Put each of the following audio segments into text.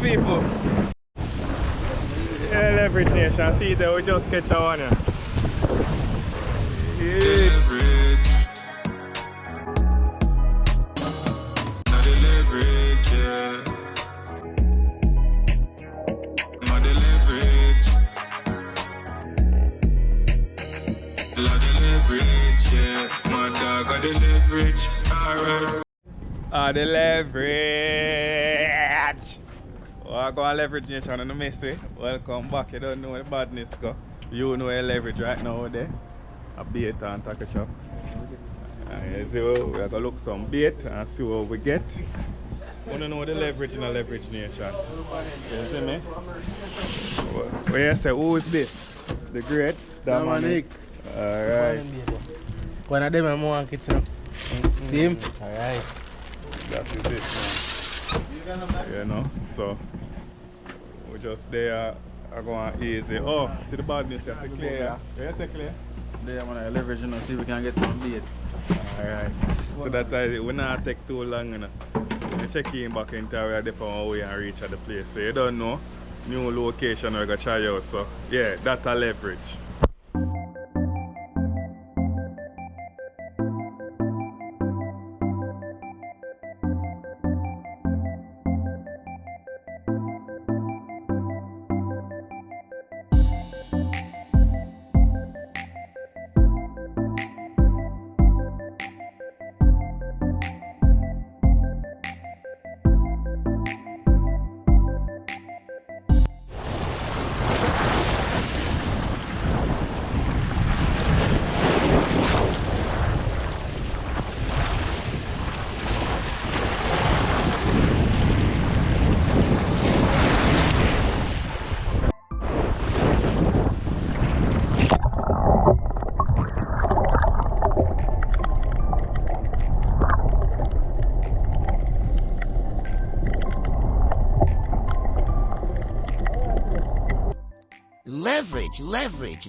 people. Yeah, leverage nation. See there, we just catch a one here. Leverage. Not the leverage, yeah. Not the leverage. Not the leverage, yeah. My dog got the leverage. Alright. The leverage. Oh, I go on leverage nation and miss it. Welcome back. You don't know where the badness go. You know where leverage right now there. A bait and tackle shop. So we are gonna look some bait and see what we get. Wanna know the leverage in a leverage nation. You see me? Where you say who is this? The great Dominic. Alright. One of them are more kitchen. See him? Alright. That is it, man. You know, so we just there are going easy. Oh, see the badness, you see clear. Yeah, see clear? There, I'm gonna leverage, you know, see if we can get some bait. Alright. So that it will not take too long, you know. You check in back in town, we are different our way and reach at the place. So you don't know, new location we're gonna try out. So yeah, that's a leverage.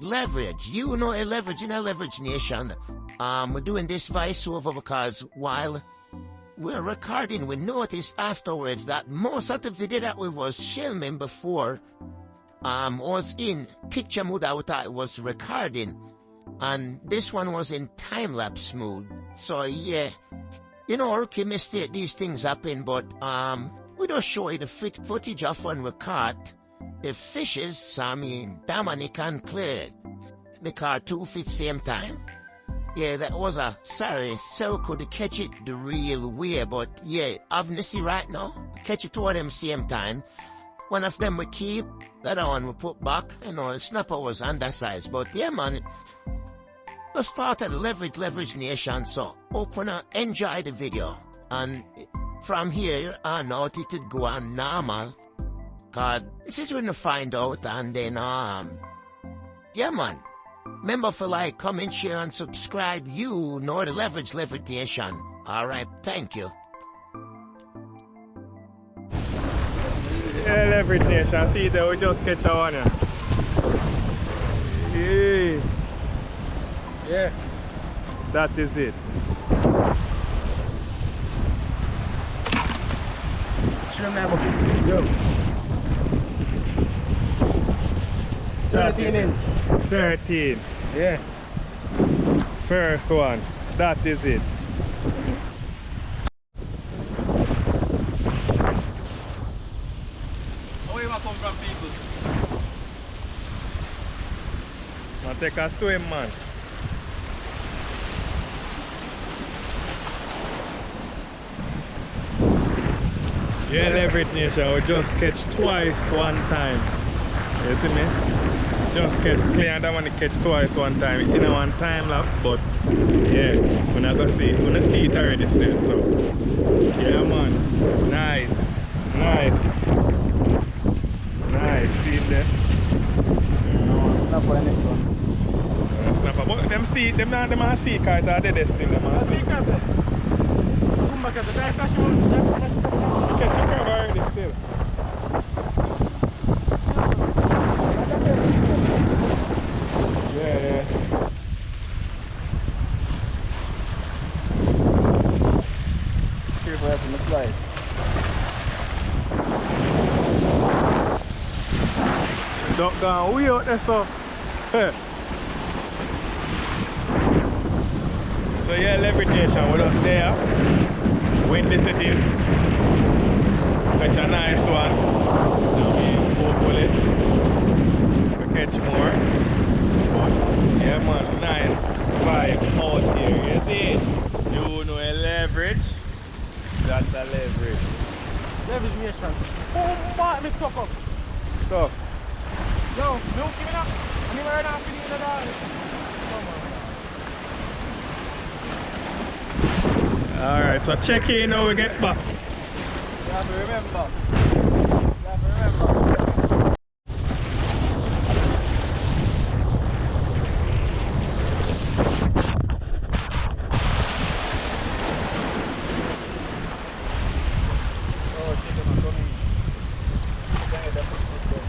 Leverage. You know a leverage in a leverage nation. We're doing this voiceover because while we're recording, we noticed afterwards that most of the video that we was filming before was in picture mode. I thought it was recording, and this one was in time-lapse mode. So yeah, you know, rookie mistake, these things happen, but we don't show you the footage of when we caught the fishes. So I mean, Dominic and Claire, they caught 2 fish same time. Yeah, that was a sorry, so we could catch it the real way, but yeah, obviously right now, catch it 2 of them same time. One of them we keep, the other one we put back. You know, the snapper was undersized, but yeah, man, it was part of the leverage nation. So open up, enjoy the video, and from here on out it would go on normal. Cause this is when you find out, and then yeah, man. Remember for like, comment, share, and subscribe. You know the leverage nation. All right, thank you. Yeah, leverage nation. See there, we just catch a one here. Yeah. That is it. Show me that. Yo. 13 inch. 13. Yeah. First one. That is it. Where you come from, people? Now take a swim, man. Yeah, leverage nation. We just catch twice one time. You see me? Just catch clear and I want to catch twice one time in a one time lapse, but yeah, we're not gonna see it. We're gonna see it already still, so yeah, man. Nice. See it there? Snap for the next one. Snapper. But them see them are sea kite are the best thing them are sea kite. Come back as a die flash one. You catch a curve already still. Yeah. Careful, that's in the slide. gone way out there, so. So yeah, leverage nation with us there. Win the settings. Catch a nice one. I mean, hopefully we catch more. But yeah man, nice vibe out here. You see? You know a leverage. That's a leverage. Leverage nation. Oh, my, Miss Coco. So, Yo, milk giving up. I never heard of it at all. alright, so check in now we get back. You have to remember. You have to remember. Oh, chicken, I'm coming. Dang it, that's what it's good.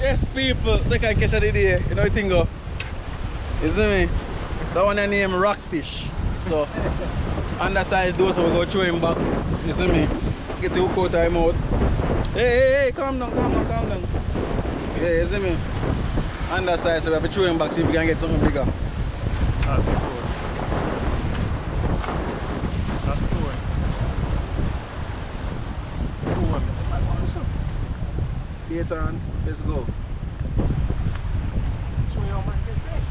Yes, people, second catch of the day, you know the thing go. You see me? That one I name Rockfish. So, undersized dose, so we go throw him back. You see me? Get the hook out of him out. Hey, calm down. Yeah, you see me? Undersized, so we have to throw him back, see if we can get something bigger. That's cool. That's cool. Ethan, let's go. Show you how much get fish.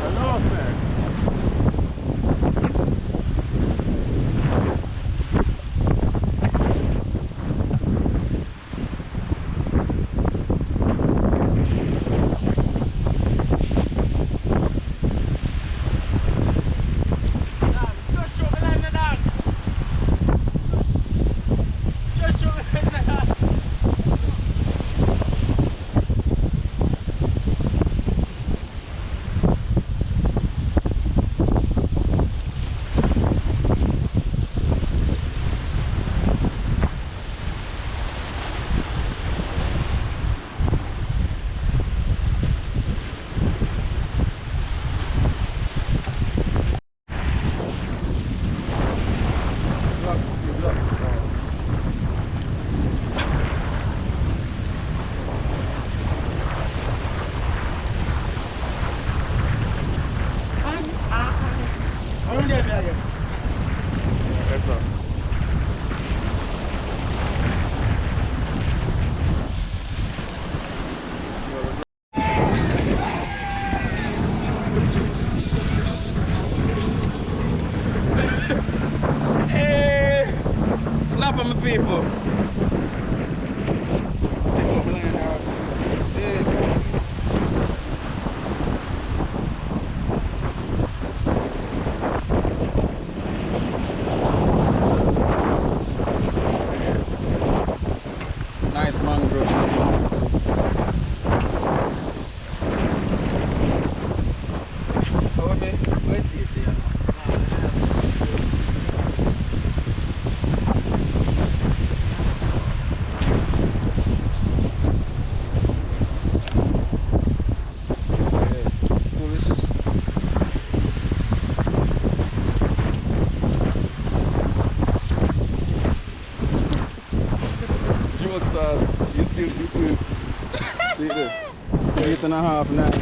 Hello, sir. Hey, snap on my people. Hey, come. Nice mangroves. still. See it there? 8.5, 9.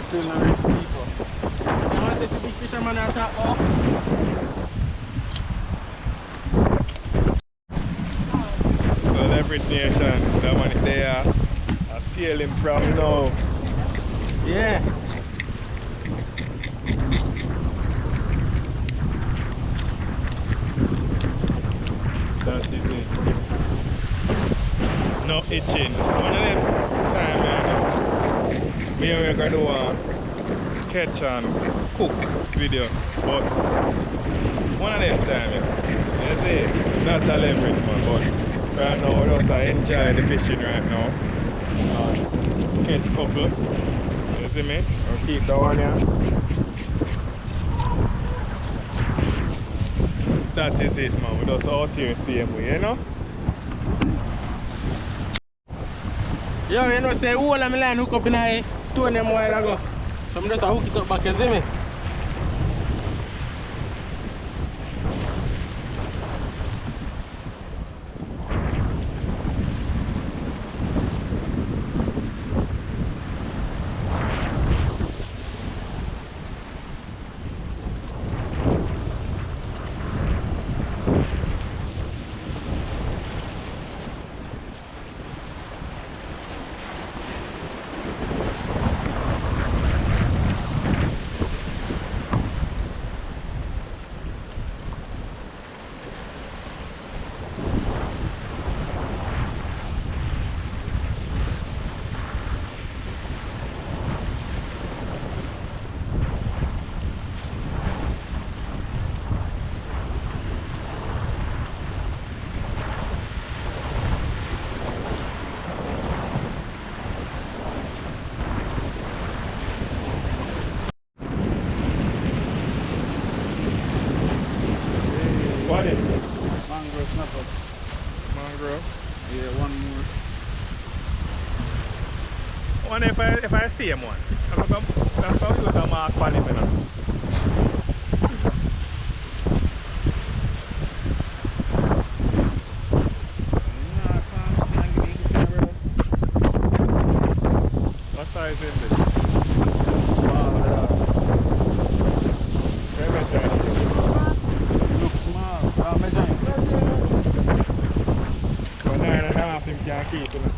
Still not rich people. You want to see big fisherman at that oh? So leverage nation, that money they are scaling from now. Yeah. That is it. No itching. One of them time, me and we're gonna do a catch and cook video, but one of them time, you see, that's a leverage man, but right now we just enjoy the fishing right now. Catch couple, you see me? I'll keep that one here. That is it man, we just out here same way, you know? Yo, you know, say all of my line hook up in a stone them while ago. So I'm just hook it up back, you see me? What is it? Mangrove snapper. Mangrove? Yeah, one more. One if I see him one. I'm going to use a mark for him, you know. What size is it? Small. Very measure. Look small. Measure it. 9.5 him can't keep, you know.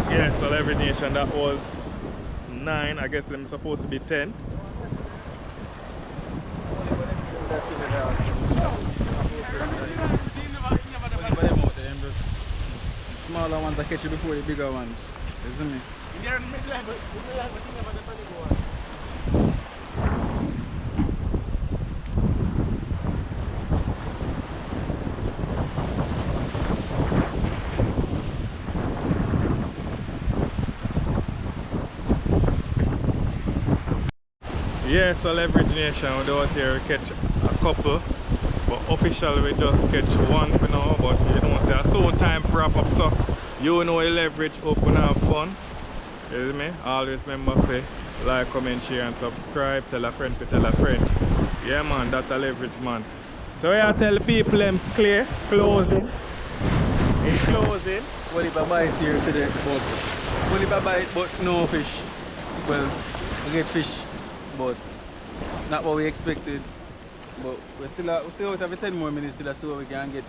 Yeah, so every nation that was 9, I guess them supposed to be 10. Smaller ones I catch you before the bigger ones. You see me? Yeah, so leverage nation, we out here we catch a couple, but officially we just catch one for now. But you know, say so time for wrap up, so you know the leverage, open and have fun. You see me? Always remember to like, comment, share and subscribe. Tell a friend to tell a friend. Yeah man, that's a leverage man. So I tell people them clear, closing. In closing. Well, if I bite here today, but no fish. Well, we get fish, but not what we expected. But we're still out of 10 more minutes still, so we can get.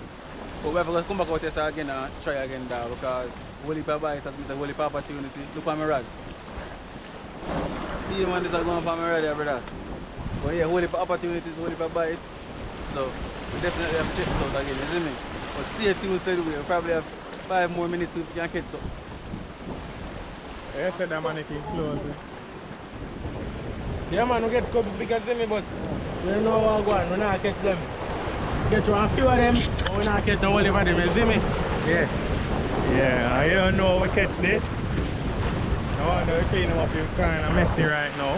But we have to come back out here again and try again there, because whole heap of bites has been a whole heap of opportunity. Look at my rod. The man is going for my rod there, brother. But yeah, whole heap of opportunities, whole heap of bites. So we definitely have to check this out again, you see me? But stay tuned, so we'll probably have 5 more minutes so we can catch some. I said that man is closing. Yeah man, we get a couple bigger, see me, but We don't know what going on, we not catch them. Catch one few of them, but we not catch the whole of them, you see me? Yeah. Yeah, I don't know we catch this. No wonder we clean them up, it's kinda messy right now.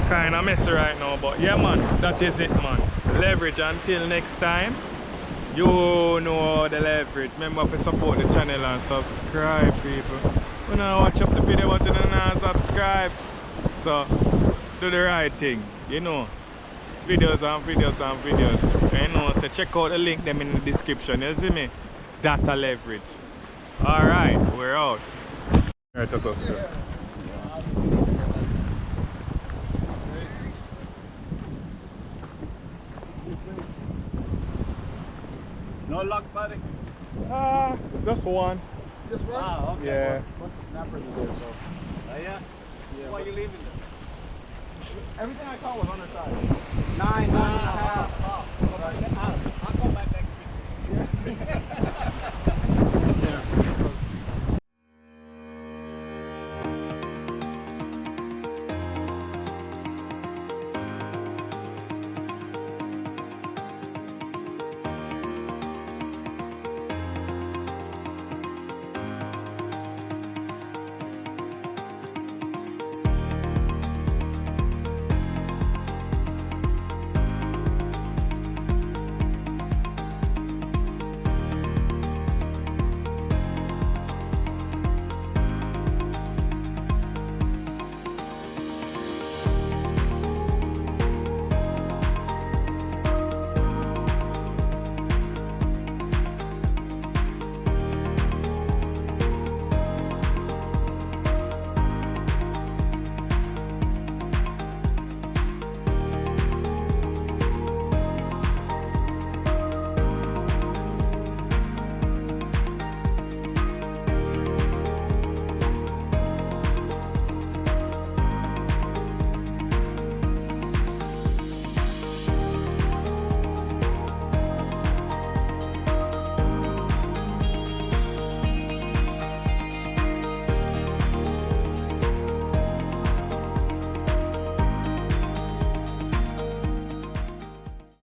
Kinda messy right now, but yeah man, that is it man. Leverage until next time. You know the leverage. Remember to support the channel and subscribe people. When I watch up the video but you don't subscribe. So do the right thing, you know. Videos and videos and videos. You know, so check out the link them in the description. You see me? Data leverage. Alright, we're out. Alright, that's us too. No luck, buddy. Just one. Just one? Ah, okay. Yeah. Bunch of snappers in there, so. Yeah? Yeah. Why are you leaving them? Everything I caught was on the side. 9.5. I'll come back next week.